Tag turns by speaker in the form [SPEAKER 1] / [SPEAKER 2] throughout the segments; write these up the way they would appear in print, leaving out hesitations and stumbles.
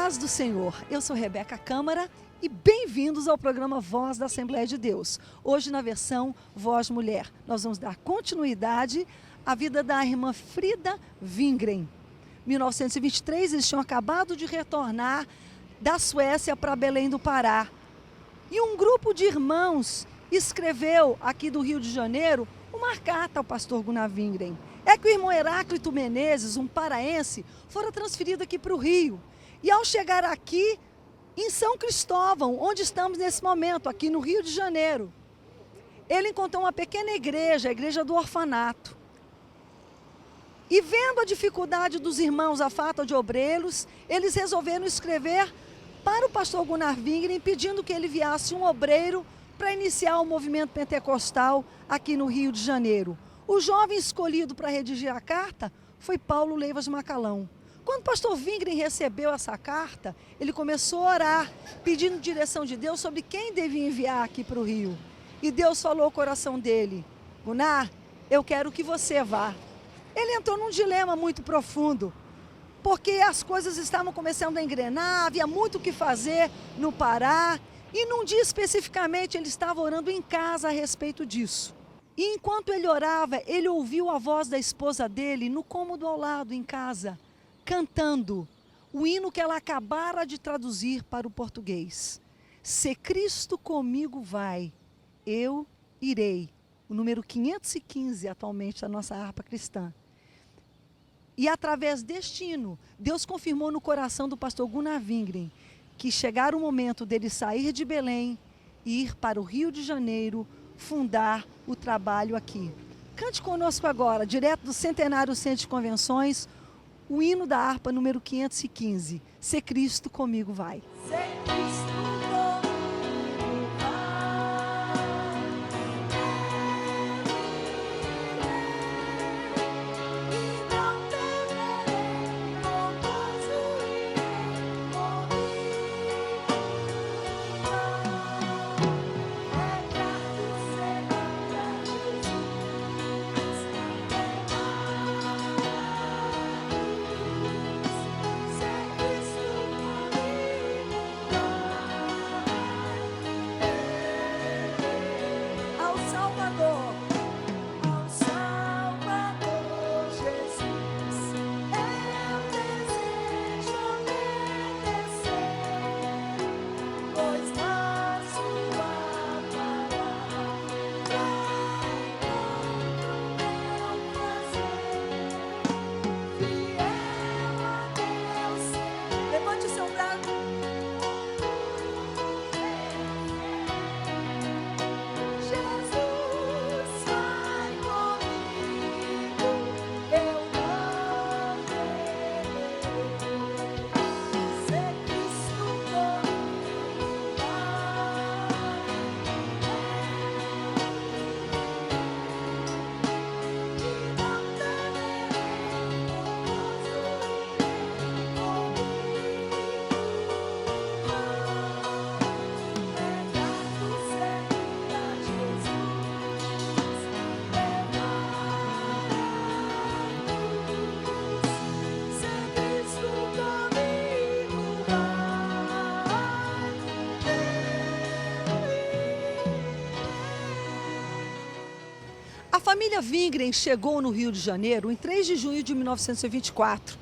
[SPEAKER 1] paz do Senhor, eu sou Rebeca Câmara e bem-vindos ao programa Voz da Assembleia de Deus. Hoje na versão Voz Mulher, nós vamos dar continuidade à vida da irmã Frida Wingren. Em 1923, eles tinham acabado de retornar da Suécia para Belém do Pará. E um grupo de irmãos escreveu aqui do Rio de Janeiro uma carta ao pastor Gunnar Wingren. É que o irmão Heráclito Menezes, um paraense, fora transferido aqui para o Rio. E ao chegar aqui, em São Cristóvão, onde estamos nesse momento, aqui no Rio de Janeiro, ele encontrou uma pequena igreja, a igreja do orfanato. E vendo a dificuldade dos irmãos, a falta de obreiros, eles resolveram escrever para o pastor Gunnar Wingren, pedindo que ele enviasse um obreiro para iniciar o movimento pentecostal aqui no Rio de Janeiro. O jovem escolhido para redigir a carta foi Paulo Leivas Macalão. Quando o pastor Wingren recebeu essa carta, ele começou a orar, pedindo direção de Deus sobre quem devia enviar aqui para o Rio. E Deus falou ao coração dele: Gunnar, eu quero que você vá. Ele entrou num dilema muito profundo, porque as coisas estavam começando a engrenar, havia muito o que fazer no Pará, e num dia especificamente ele estava orando em casa a respeito disso. E enquanto ele orava, ele ouviu a voz da esposa dele no cômodo ao lado, em casa, cantando o hino que ela acabara de traduzir para o português. Se Cristo comigo vai, eu irei. O número 515 atualmente da nossa harpa cristã. E através deste hino, Deus confirmou no coração do pastor Gunnar Wingren que chegara o momento dele sair de Belém e ir para o Rio de Janeiro, fundar o trabalho aqui. Cante conosco agora, direto do Centenário Centro de Convenções, o hino da harpa número 515. Se Cristo comigo vai. Se Cristo comigo vai, e não temerei, confuso irei comigo. A família Wingren chegou no Rio de Janeiro em 3 de junho de 1924.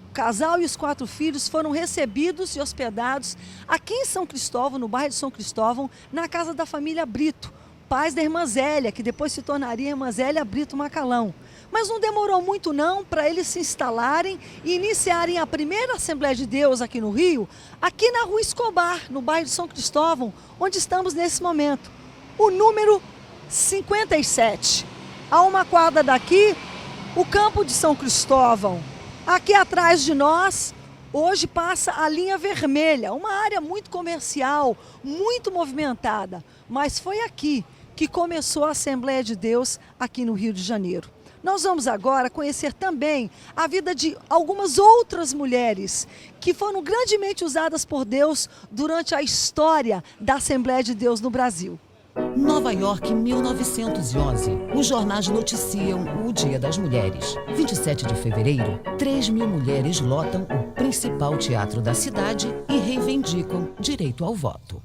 [SPEAKER 1] O casal e os 4 filhos foram recebidos e hospedados aqui em São Cristóvão, no bairro de São Cristóvão, na casa da família Brito, pais da irmã Zélia, que depois se tornaria a irmã Zélia Brito Macalão. Mas não demorou muito não para eles se instalarem e iniciarem a primeira Assembleia de Deus aqui no Rio, aqui na Rua Escobar, no bairro de São Cristóvão, onde estamos nesse momento. O número 57. A uma quadra daqui, o campo de São Cristóvão. Aqui atrás de nós, hoje passa a linha vermelha, uma área muito comercial, muito movimentada. Mas foi aqui que começou a Assembleia de Deus aqui no Rio de Janeiro. Nós vamos agora conhecer também a vida de algumas outras mulheres que foram grandemente usadas por Deus durante a história da Assembleia de Deus no Brasil.
[SPEAKER 2] Nova York, 1911. Os jornais noticiam o Dia das Mulheres. 27 de fevereiro, 3.000 mulheres lotam o principal teatro da cidade e reivindicam direito ao voto.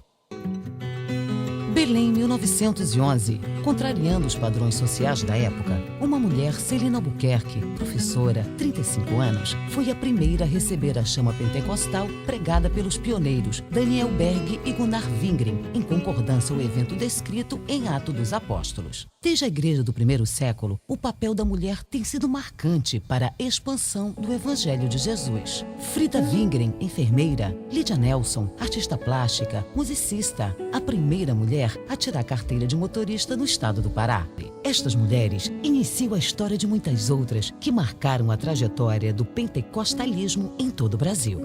[SPEAKER 2] Belém, 1911. Contrariando os padrões sociais da época, uma mulher, Celina Albuquerque, professora, 35 anos, foi a primeira a receber a chama pentecostal pregada pelos pioneiros Daniel Berg e Gunnar Wingren, em concordância ao evento descrito em Atos dos Apóstolos. Desde a igreja do primeiro século, o papel da mulher tem sido marcante para a expansão do Evangelho de Jesus. Frida Wingren, enfermeira, Lídia Nelson, artista plástica, musicista, a primeira mulher a tirar carteira de motorista no estado do Pará. Estas mulheres iniciam a história de muitas outras que marcaram a trajetória do pentecostalismo em todo o Brasil.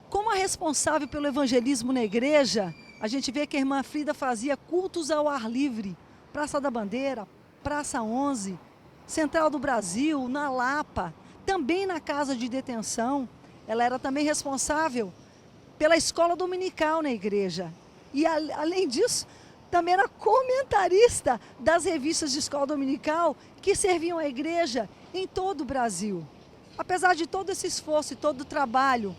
[SPEAKER 1] Como a responsável pelo evangelismo na igreja, a gente vê que a irmã Frida fazia cultos ao ar livre, Praça da Bandeira, Praça 11, Central do Brasil, na Lapa, também na casa de detenção. Ela era também responsável pela escola dominical na igreja. E, além disso, também era comentarista das revistas de escola dominical que serviam à igreja em todo o Brasil. Apesar de todo esse esforço e todo o trabalho,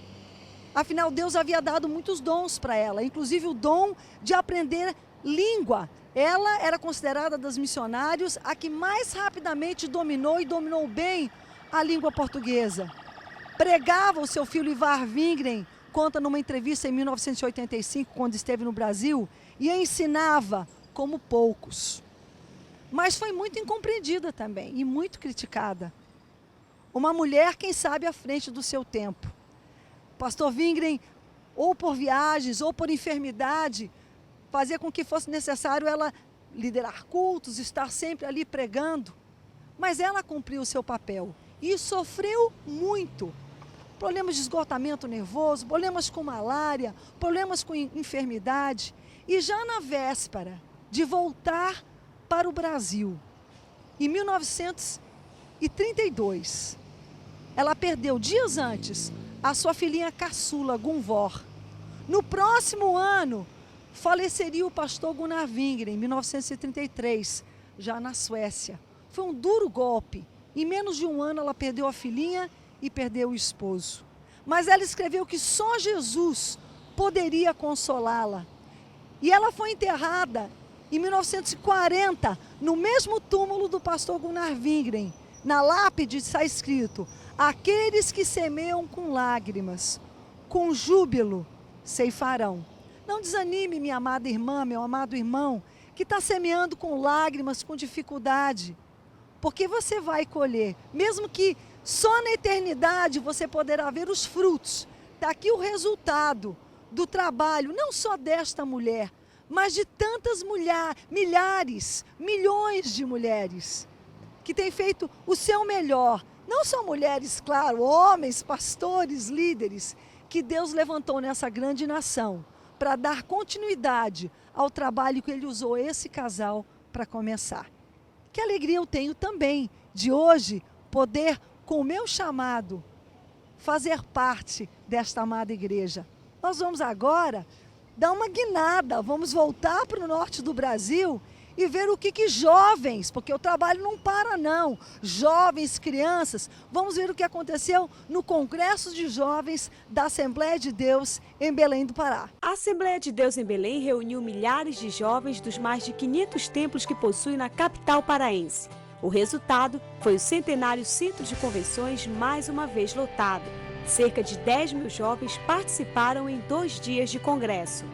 [SPEAKER 1] afinal, Deus havia dado muitos dons para ela, inclusive o dom de aprender língua. Ela era considerada das missionários a que mais rapidamente dominou e dominou bem a língua portuguesa. Pregava o seu filho Ivar Wingren, conta numa entrevista em 1985, quando esteve no Brasil, e a ensinava como poucos. Mas foi muito incompreendida também e muito criticada. Uma mulher, quem sabe, à frente do seu tempo. O pastor Wingren, ou por viagens, ou por enfermidade, fazia com que fosse necessário ela liderar cultos, estar sempre ali pregando. Mas ela cumpriu o seu papel e sofreu muito. Problemas de esgotamento nervoso, problemas com malária, problemas com enfermidade. E já na véspera de voltar para o Brasil, em 1932, ela perdeu dias antes a sua filhinha caçula, Gunvor. No próximo ano, faleceria o pastor Gunnar Wingren, em 1933, já na Suécia. Foi um duro golpe. Em menos de um ano, ela perdeu a filhinha e perdeu o esposo. Mas ela escreveu que só Jesus poderia consolá-la. E ela foi enterrada em 1940, no mesmo túmulo do pastor Gunnar Wingren. Na lápide está escrito: aqueles que semeiam com lágrimas, com júbilo ceifarão. Não desanime, minha amada irmã, meu amado irmão, que está semeando com lágrimas, com dificuldade. Porque você vai colher, mesmo que só na eternidade você poderá ver os frutos. Está aqui o resultado do trabalho, não só desta mulher, mas de tantas milhares, milhões de mulheres que têm feito o seu melhor. Não só mulheres, claro, homens, pastores, líderes, que Deus levantou nessa grande nação para dar continuidade ao trabalho que Ele usou esse casal para começar. Que alegria eu tenho também de hoje poder, com o meu chamado, fazer parte desta amada igreja. Nós vamos agora dar uma guinada, vamos voltar para o norte do Brasil e ver o que jovens, porque o trabalho não para não, jovens, crianças, vamos ver o que aconteceu no Congresso de Jovens da Assembleia de Deus em Belém do Pará.
[SPEAKER 3] A Assembleia de Deus em Belém reuniu milhares de jovens dos mais de 500 templos que possui na capital paraense. O resultado foi o centenário Centro de Convenções mais uma vez lotado. Cerca de 10 mil jovens participaram em 2 dias de congresso.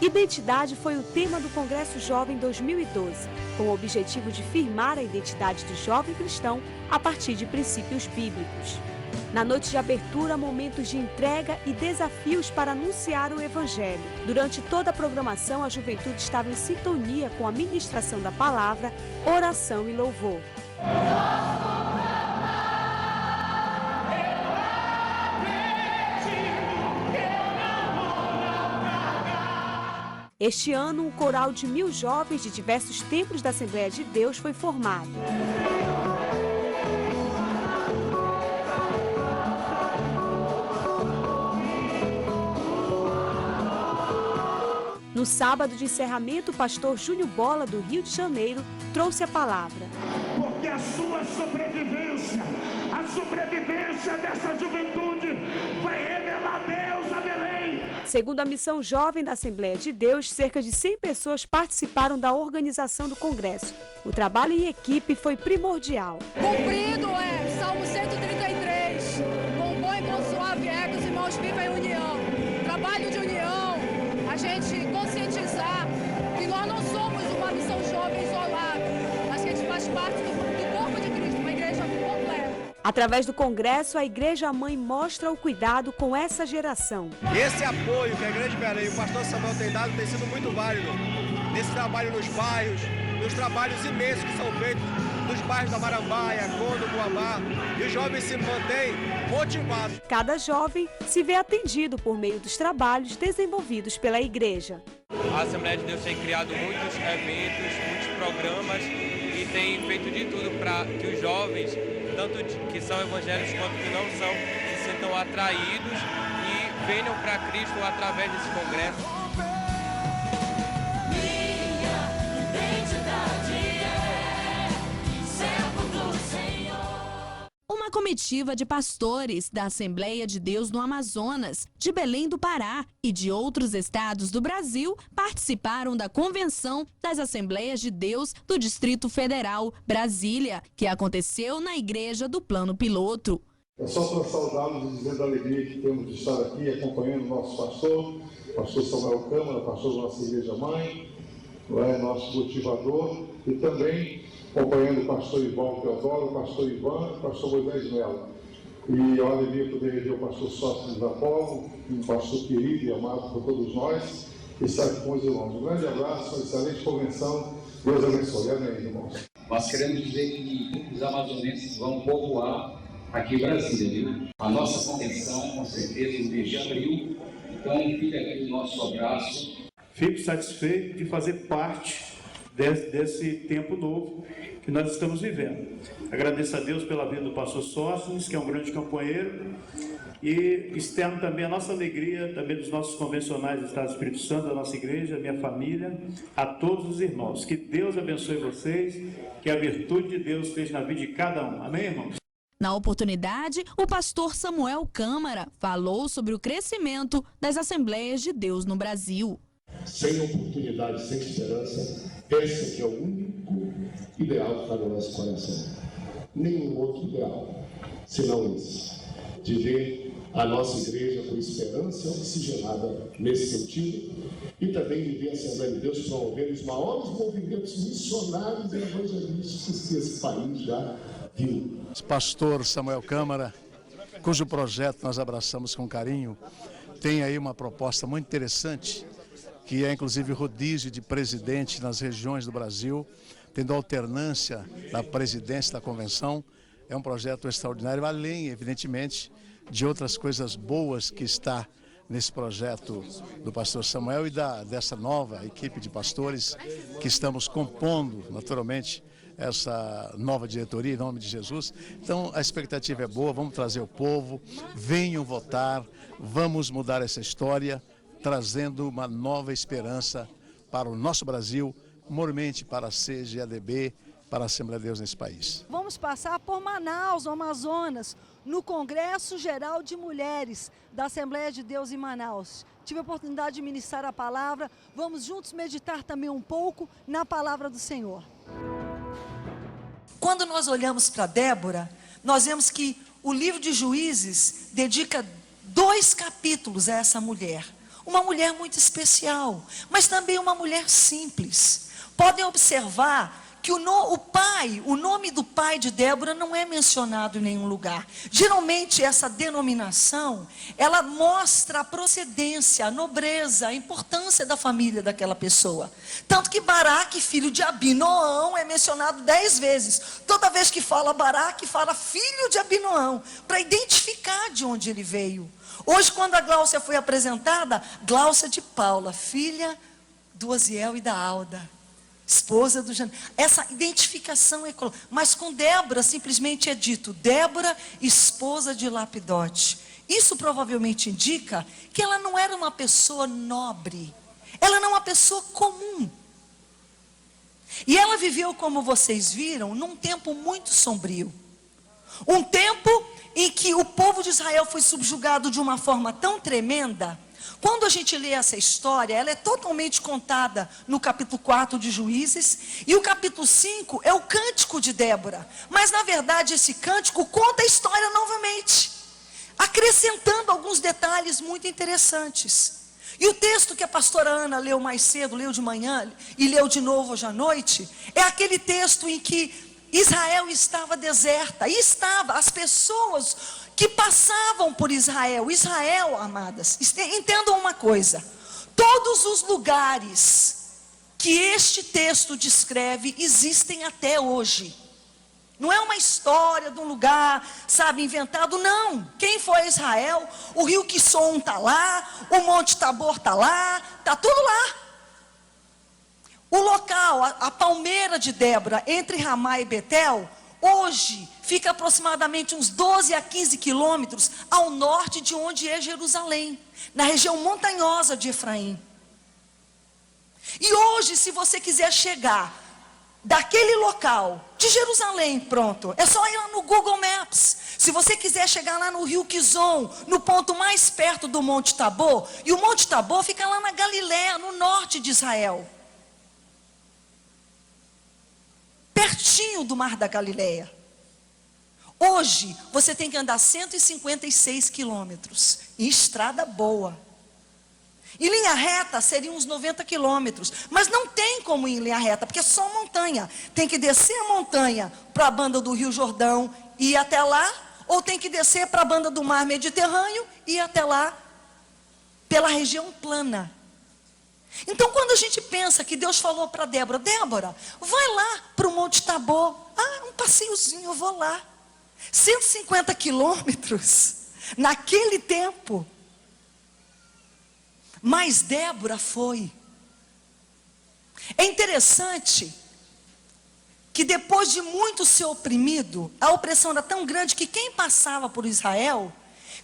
[SPEAKER 3] Identidade foi o tema do Congresso Jovem 2012, com o objetivo de firmar a identidade do jovem cristão a partir de princípios bíblicos. Na noite de abertura, momentos de entrega e desafios para anunciar o Evangelho. Durante toda a programação, a juventude estava em sintonia com a ministração da palavra, oração e louvor. Este ano, um coral de 1000 jovens de diversos templos da Assembleia de Deus foi formado. No sábado de encerramento, o pastor Júnior Bola, do Rio de Janeiro, trouxe a palavra.
[SPEAKER 4] a sua sobrevivência, a sobrevivência dessa juventude vai revelar Deus a Belém.
[SPEAKER 3] Segundo a Missão Jovem da Assembleia de Deus, cerca de 100 pessoas participaram da organização do congresso. O trabalho em equipe foi primordial.
[SPEAKER 5] Cumprido é Salmo 133, com bom e com suave é que os irmãos vivem em união. Trabalho de união, a gente conscientizar que nós não somos uma missão jovem isolada, mas que a gente faz parte do corpo de Cristo, uma igreja completa.
[SPEAKER 3] Através do congresso, a Igreja Mãe mostra o cuidado com essa geração.
[SPEAKER 6] Esse apoio que a Igreja de Belém e o pastor Samuel tem dado tem sido muito válido. Nesse trabalho nos bairros, nos trabalhos imensos que são feitos nos bairros da Marambaia, Condo, Guamá, e os jovens se mantêm motivados.
[SPEAKER 3] Cada jovem se vê atendido por meio dos trabalhos desenvolvidos pela igreja.
[SPEAKER 7] A Assembleia de Deus tem criado muitos eventos, muitos programas e tem feito de tudo para que os jovens, tanto que são evangélicos quanto que não são, se sintam atraídos e venham para Cristo através desse congresso.
[SPEAKER 8] Uma comitiva de pastores da Assembleia de Deus no Amazonas, de Belém do Pará e de outros estados do Brasil participaram da Convenção das Assembleias de Deus do Distrito Federal, Brasília, que aconteceu na Igreja do Plano Piloto.
[SPEAKER 9] É só para saudá-los e dizer da alegria que temos de estar aqui acompanhando o nosso pastor Samuel Câmara, pastor da nossa Igreja Mãe, nosso motivador, e também acompanhando o pastor Ivan Teodoro, o pastor Ivan e o pastor Moisés Melo. E é uma alegria poder rever o pastor Sócrates da Apolo, um pastor querido e amado por todos nós, e estar aqui com os irmãos. Um grande abraço, uma excelente convenção. Deus abençoe. Amém, irmãos.
[SPEAKER 10] Nós queremos dizer que os amazonenses vão povoar aqui em Brasília, viu? A nossa convenção, com certeza, no mês de abril. Então, fica aqui o nosso abraço.
[SPEAKER 11] Fico satisfeito de fazer parte desse tempo novo que nós estamos vivendo. Agradeço a Deus pela vida do pastor Sócrates, que é um grande companheiro, e externo também a nossa alegria, também dos nossos convencionais do Estado do Espírito Santo, da nossa igreja, da minha família, a todos os irmãos. Que Deus abençoe vocês, que a virtude de Deus esteja na vida de cada um. Amém, irmãos?
[SPEAKER 8] Na oportunidade, o pastor Samuel Câmara falou sobre o crescimento das Assembleias de Deus no Brasil.
[SPEAKER 9] Sem oportunidade, sem esperança, esse que é o único ideal que está no nosso coração. Nenhum outro ideal, senão esse. De ver a nossa igreja com esperança oxigenada nesse sentido, e também de ver a Assembleia de Deus promovendo os maiores movimentos missionários e evangelísticos que esse país já viu.
[SPEAKER 6] Pastor Samuel Câmara, cujo projeto nós abraçamos com carinho, tem aí uma proposta muito interessante, que é inclusive rodízio de presidente nas regiões do Brasil, tendo alternância da presidência da convenção. É um projeto extraordinário, além, evidentemente, de outras coisas boas que está nesse projeto do pastor Samuel e dessa nova equipe de pastores que estamos compondo, naturalmente, essa nova diretoria em nome de Jesus. Então a expectativa é boa, vamos trazer o povo, venham votar, vamos mudar essa história, trazendo uma nova esperança para o nosso Brasil, mormente para a CGADB, para a Assembleia de Deus nesse país.
[SPEAKER 1] Vamos passar por Manaus, no Amazonas, no Congresso Geral de Mulheres da Assembleia de Deus em Manaus. Tive a oportunidade de ministrar a palavra, vamos juntos meditar também um pouco na palavra do Senhor. Quando nós olhamos para Débora, nós vemos que o livro de Juízes dedica 2 capítulos a essa mulher. Uma mulher muito especial, mas também uma mulher simples. Podem observar que o nome do pai de Débora não é mencionado em nenhum lugar. Geralmente essa denominação, ela mostra a procedência, a nobreza, a importância da família daquela pessoa. Tanto que Baraque, filho de Abinoão, é mencionado 10 vezes. Toda vez que fala Baraque, fala filho de Abinoão, para identificar de onde ele veio. Hoje, quando a Gláucia foi apresentada, Gláucia de Paula, filha do Osiel e da Alda, esposa do Janine. Essa identificação é colocada. Mas com Débora, simplesmente é dito, Débora, esposa de Lapidote. Isso provavelmente indica que ela não era uma pessoa nobre. Ela não é uma pessoa comum. E ela viveu, como vocês viram, num tempo muito sombrio. Um tempo em que o povo de Israel foi subjugado de uma forma tão tremenda. Quando a gente lê essa história, ela é totalmente contada no capítulo 4 de Juízes. E o capítulo 5 é o cântico de Débora. Mas na verdade esse cântico conta a história novamente, acrescentando alguns detalhes muito interessantes. E o texto que a pastora Ana leu mais cedo, leu de manhã e leu de novo hoje à noite, é aquele texto em que Israel estava deserta. E estava, as pessoas que passavam por Israel, amadas, entendam uma coisa: todos os lugares que este texto descreve existem até hoje. Não é uma história de um lugar, sabe, inventado, não. Quem foi a Israel, o rio Quisson está lá, o Monte Tabor está lá, está tudo lá. O local, a palmeira de Débora, entre Ramá e Betel, hoje fica aproximadamente uns 12 a 15 quilômetros ao norte de onde é Jerusalém, na região montanhosa de Efraim. E hoje, se você quiser chegar daquele local, de Jerusalém, pronto, é só ir lá no Google Maps. Se você quiser chegar lá no rio Quizon, no ponto mais perto do Monte Tabor, e o Monte Tabor fica lá na Galiléia, no norte de Israel, pertinho do Mar da Galiléia. Hoje, você tem que andar 156 quilômetros, em estrada boa. Em linha reta seriam uns 90 quilômetros, mas não tem como ir em linha reta, porque é só montanha. Tem que descer a montanha para a banda do Rio Jordão e ir até lá, ou tem que descer para a banda do Mar Mediterrâneo e ir até lá, pela região plana. Então, quando a gente pensa que Deus falou para Débora, Débora, vai lá para o Monte Tabor. Ah, um passeiozinho, eu vou lá. 150 quilômetros, naquele tempo. Mas Débora foi. É interessante que depois de muito ser oprimido, a opressão era tão grande que quem passava por Israel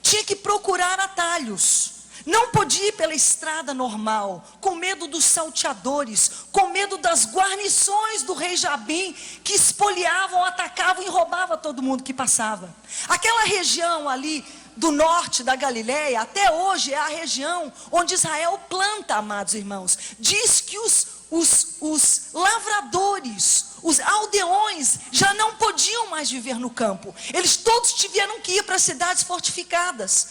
[SPEAKER 1] tinha que procurar atalhos. Não podia ir pela estrada normal, com medo dos salteadores, com medo das guarnições do rei Jabim, que espoliavam, atacavam e roubavam todo mundo que passava. Aquela região ali do norte da Galiléia, até hoje é a região onde Israel planta, amados irmãos. Diz que os lavradores, os aldeões, já não podiam mais viver no campo. Eles todos tiveram que ir para cidades fortificadas.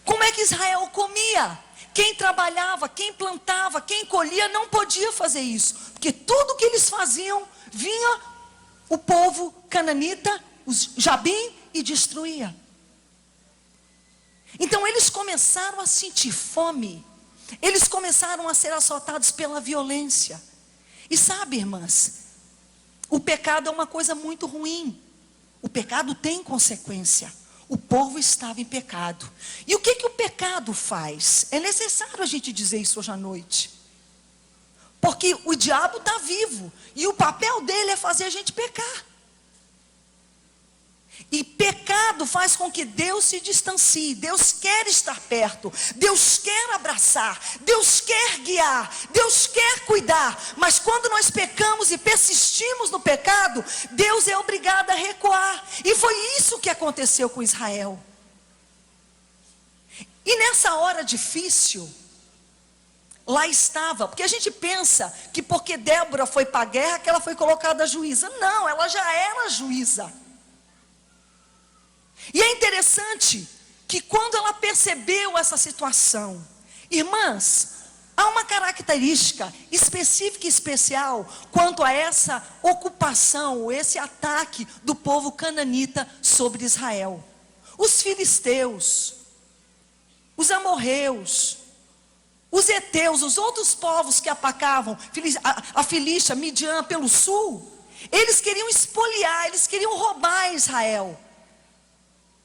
[SPEAKER 1] Como é que Israel comia? Quem trabalhava, quem plantava, quem colhia, não podia fazer isso. Porque tudo que eles faziam, vinha o povo cananita, os Jabim, e destruía. Então eles começaram a sentir fome. Eles começaram a ser assaltados pela violência. E sabe, irmãs, o pecado é uma coisa muito ruim. O pecado tem consequência. O povo estava em pecado. E o que o pecado faz? É necessário a gente dizer isso hoje à noite. Porque o diabo está vivo. E o papel dele é fazer a gente pecar. E pecado faz com que Deus se distancie. Deus quer estar perto. Deus quer abraçar. Deus quer guiar. Deus quer cuidar. Mas quando nós pecamos e persistimos no pecado, Deus é obrigado a recuar. E foi isso que aconteceu com Israel. E nessa hora difícil, lá estava, porque a gente pensa que porque Débora foi para a guerra, que ela foi colocada juíza. Não, ela já era juíza. E é interessante que quando ela percebeu essa situação, irmãs, há uma característica específica e especial quanto a essa ocupação, esse ataque do povo cananita sobre Israel. Os filisteus, os amorreus, os heteus, os outros povos que atacavam, a Filístia, Midian pelo sul, eles queriam espoliar, eles queriam roubar Israel.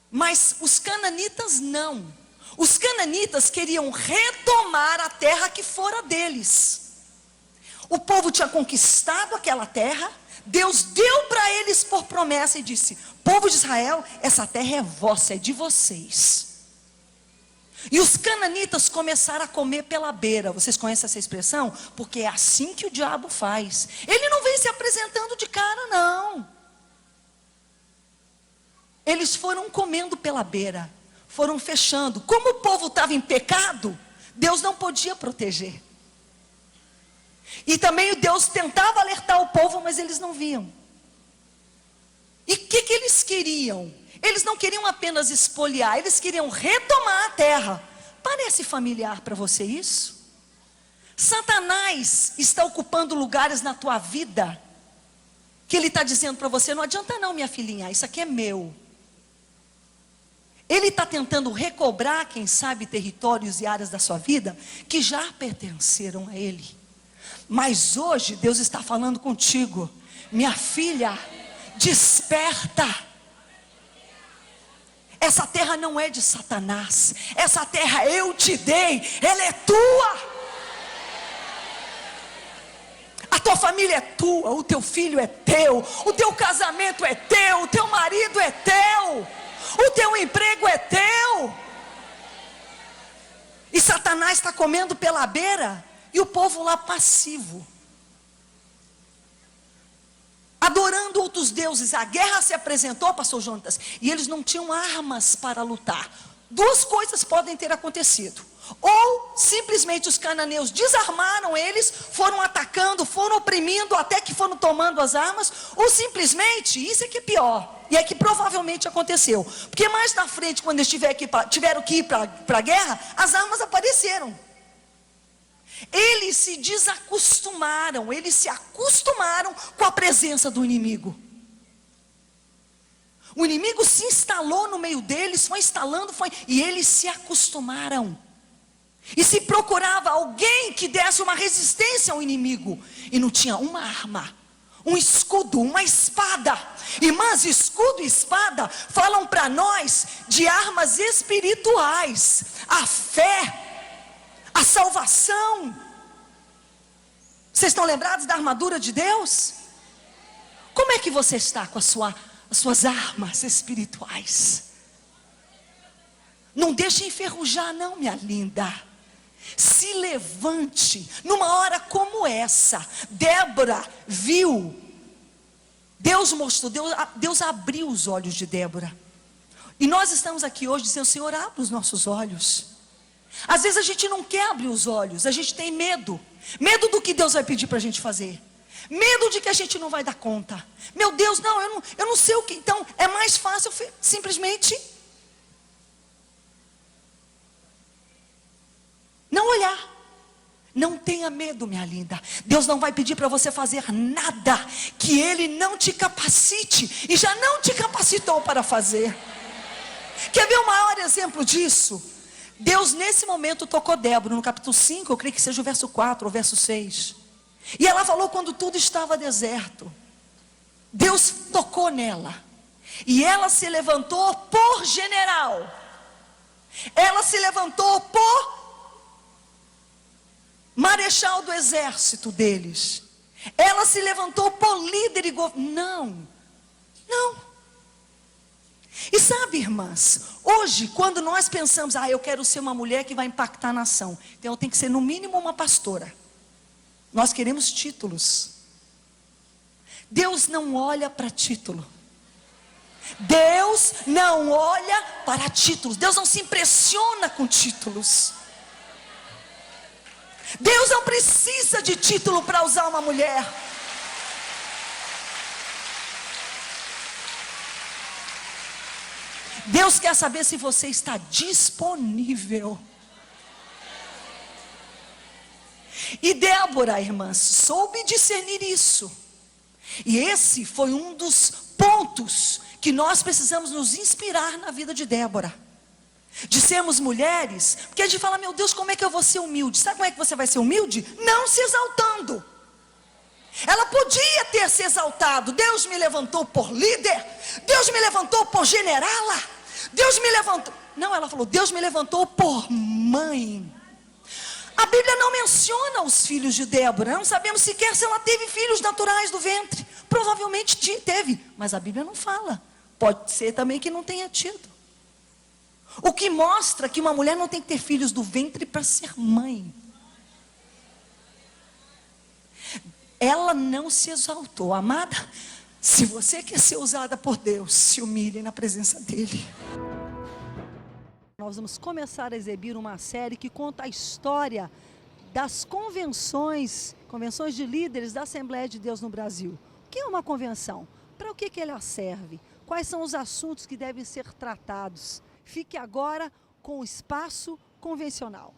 [SPEAKER 1] Mas os cananitas não. Os cananitas queriam retomar a terra que fora deles. O povo tinha conquistado aquela terra. Deus deu para eles por promessa e disse: povo de Israel, essa terra é vossa, é de vocês. E os cananitas começaram a comer pela beira. Vocês conhecem essa expressão? Porque é assim que o diabo faz. Ele não vem se apresentando de cara, não. Eles foram comendo pela beira, foram fechando. Como o povo estava em pecado, Deus não podia proteger. E também Deus tentava alertar o povo, mas eles não viam. E o que eles queriam? Eles não queriam apenas espoliar, eles queriam retomar a terra. Parece familiar para você isso? Satanás está ocupando lugares na tua vida, que ele está dizendo para você, não adianta não, minha filhinha, isso aqui é meu. Ele está tentando recobrar, quem sabe, territórios e áreas da sua vida, que já pertenceram a ele. Mas hoje, Deus está falando contigo, minha filha, desperta. Essa terra não é de Satanás, essa terra eu te dei, ela é tua. A tua família é tua, o teu filho é teu, o teu casamento é teu, o teu marido é teu, o teu emprego é teu. E Satanás está comendo pela beira, e o povo lá passivo, adorando outros deuses. A guerra se apresentou, pastor Jonatas, e eles não tinham armas para lutar. Duas coisas podem ter acontecido: ou simplesmente os cananeus desarmaram eles, foram atacando, foram oprimindo até que foram tomando as armas, ou simplesmente, isso é que é pior, e é que provavelmente aconteceu, porque mais na frente, quando eles tiveram que ir para a guerra, as armas apareceram. Eles se desacostumaram, eles se acostumaram com a presença do inimigo. O inimigo se instalou no meio deles, foi instalando, e eles se acostumaram. E se procurava alguém que desse uma resistência ao inimigo, e não tinha uma arma, um escudo, uma espada. Irmãs, escudo e espada falam para nós de armas espirituais, a fé, a salvação. Vocês estão lembrados da armadura de Deus? Como é que você está com as suas armas espirituais? Não deixe enferrujar não, minha linda. Se levante numa hora como essa. Débora viu, Deus mostrou, Deus abriu os olhos de Débora. E nós estamos aqui hoje dizendo: Senhor, abre os nossos olhos. Às vezes a gente não quer abrir os olhos, a gente tem medo. Medo do que Deus vai pedir para a gente fazer. Medo de que a gente não vai dar conta. Meu Deus, não, eu não sei o que. Então é mais fácil simplesmente não olhar. Não tenha medo, minha linda. Deus não vai pedir para você fazer nada que Ele não te capacite, e já não te capacitou para fazer. Quer ver o maior exemplo disso? Deus nesse momento tocou Débora, no capítulo 5, eu creio que seja o verso 4 ou verso 6. E ela falou quando tudo estava deserto. Deus tocou nela. E ela se levantou por general. Ela se levantou por marechal do exército deles. Ela se levantou por líder e governo. Não. E sabe, irmãs, hoje quando nós pensamos, eu quero ser uma mulher que vai impactar a nação, então eu tenho que ser no mínimo uma pastora. Nós queremos títulos. Deus não olha para título. Deus não olha para títulos. Deus não se impressiona com títulos. Deus não precisa de título para usar uma mulher. Deus quer saber se você está disponível. E Débora, irmãs, soube discernir isso. E esse foi um dos pontos que nós precisamos nos inspirar na vida de Débora. De sermos mulheres, porque a gente fala: meu Deus, como é que eu vou ser humilde? Sabe como é que você vai ser humilde? Não se exaltando. Ela podia ter se exaltado. Deus me levantou por líder, Deus me levantou por generala, Deus me levantou. Não, ela falou: Deus me levantou por mãe. A Bíblia não menciona os filhos de Débora. Não sabemos sequer se ela teve filhos naturais do ventre. Provavelmente teve, mas a Bíblia não fala. Pode ser também que não tenha tido.
[SPEAKER 12] O que mostra que uma mulher não tem que ter filhos do ventre para ser mãe. Ela não se exaltou. Amada, se você quer ser usada por Deus, se humilhe na presença dEle.
[SPEAKER 1] Nós vamos começar a exibir uma série que conta a história das convenções de líderes da Assembleia de Deus no Brasil. O que é uma convenção? Para o que ela serve? Quais são os assuntos que devem ser tratados? Fique agora com o Espaço Convencional.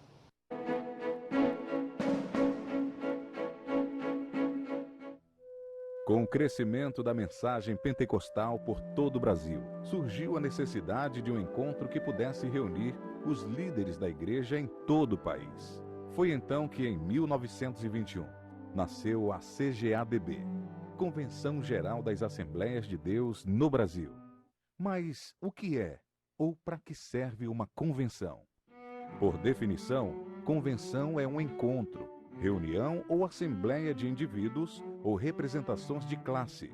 [SPEAKER 13] Com o crescimento da mensagem pentecostal por todo o Brasil, surgiu a necessidade de um encontro que pudesse reunir os líderes da igreja em todo o país. Foi então que, em 1921, nasceu a CGADB, Convenção Geral das Assembleias de Deus no Brasil. Mas o que é ou para que serve uma convenção? Por definição, convenção é um encontro, reunião ou assembleia de indivíduos ou representações de classe,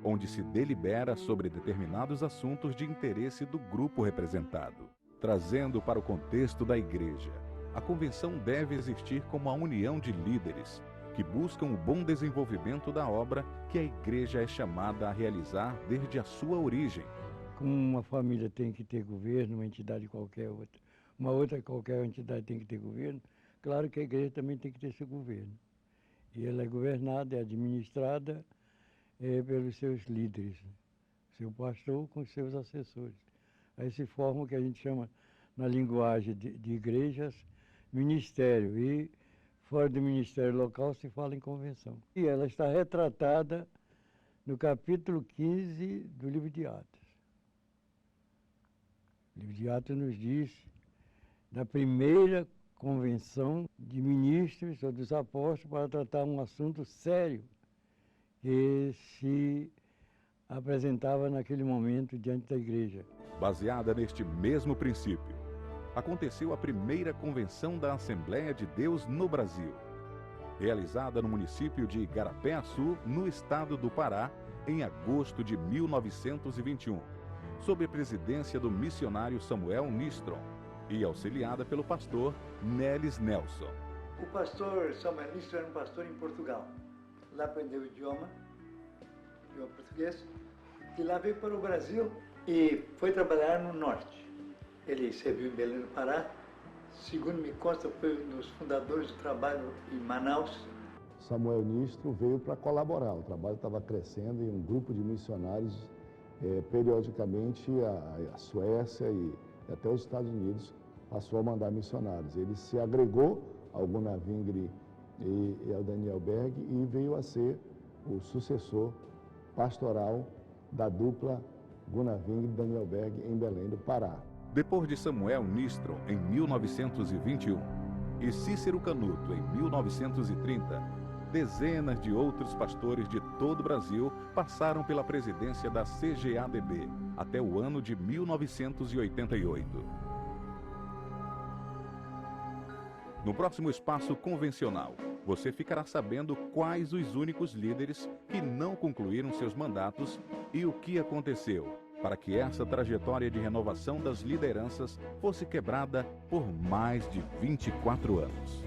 [SPEAKER 13] onde se delibera sobre determinados assuntos de interesse do grupo representado. Trazendo para o contexto da igreja, a convenção deve existir como a união de líderes que buscam o bom desenvolvimento da obra que a igreja é chamada a realizar desde a sua origem.
[SPEAKER 14] Como uma família tem que ter governo, uma entidade qualquer outra, uma outra qualquer entidade tem que ter governo, claro que a igreja também tem que ter seu governo. E ela é governada, é administrada pelos seus líderes, seu pastor com seus assessores. Aí se forma o que a gente chama, na linguagem de igrejas, ministério. E fora do ministério local se fala em convenção. E ela está retratada no capítulo 15 do livro de Atos. O livro de Atos nos diz da primeira convenção de ministros ou dos apóstolos para tratar um assunto sério que se apresentava naquele momento diante da igreja.
[SPEAKER 13] Baseada neste mesmo princípio, aconteceu a primeira convenção da Assembleia de Deus no Brasil, realizada no município de Igarapé-Açu, no estado do Pará, em agosto de 1921, sob a presidência do missionário Samuel Nistron e auxiliada pelo pastor Nelis Nelson.
[SPEAKER 14] O pastor Samuel Nistron era um pastor em Portugal. Lá aprendeu o idioma português, e lá veio para o Brasil e foi trabalhar no norte. Ele serviu em Belém do Pará, segundo me consta, foi um dos fundadores do trabalho em Manaus.
[SPEAKER 15] Samuel Nistron veio para colaborar, o trabalho estava crescendo e um grupo de missionários, periodicamente, a Suécia e até os Estados Unidos passou a mandar missionários. Ele se agregou ao Gunnar Wingre e ao Daniel Berg e veio a ser o sucessor pastoral da dupla Gunnar Wingre e Daniel Berg em Belém do Pará.
[SPEAKER 13] Depois de Samuel Nistron, em 1921, e Cícero Canuto, em 1930, dezenas de outros pastores de todo o Brasil passaram pela presidência da CGADB até o ano de 1988. No próximo Espaço Convencional, você ficará sabendo quais os únicos líderes que não concluíram seus mandatos e o que aconteceu para que essa trajetória de renovação das lideranças fosse quebrada por mais de 24 anos.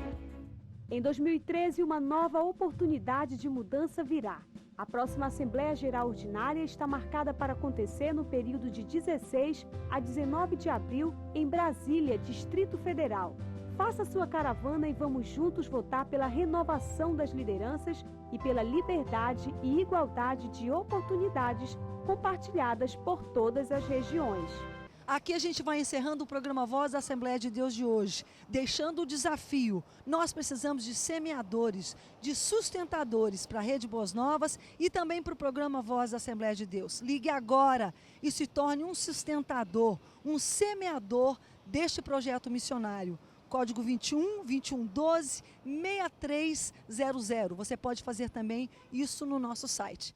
[SPEAKER 3] Em 2013, uma nova oportunidade de mudança virá. A próxima Assembleia Geral Ordinária está marcada para acontecer no período de 16 a 19 de abril em Brasília, Distrito Federal. Faça sua caravana e vamos juntos votar pela renovação das lideranças e pela liberdade e igualdade de oportunidades compartilhadas por todas as regiões.
[SPEAKER 1] Aqui a gente vai encerrando o programa Voz da Assembleia de Deus de hoje, deixando o desafio. Nós precisamos de semeadores, de sustentadores para a Rede Boas Novas e também para o programa Voz da Assembleia de Deus. Ligue agora e se torne um sustentador, um semeador deste projeto missionário. Código 21 2112 6300. Você pode fazer também isso no nosso site.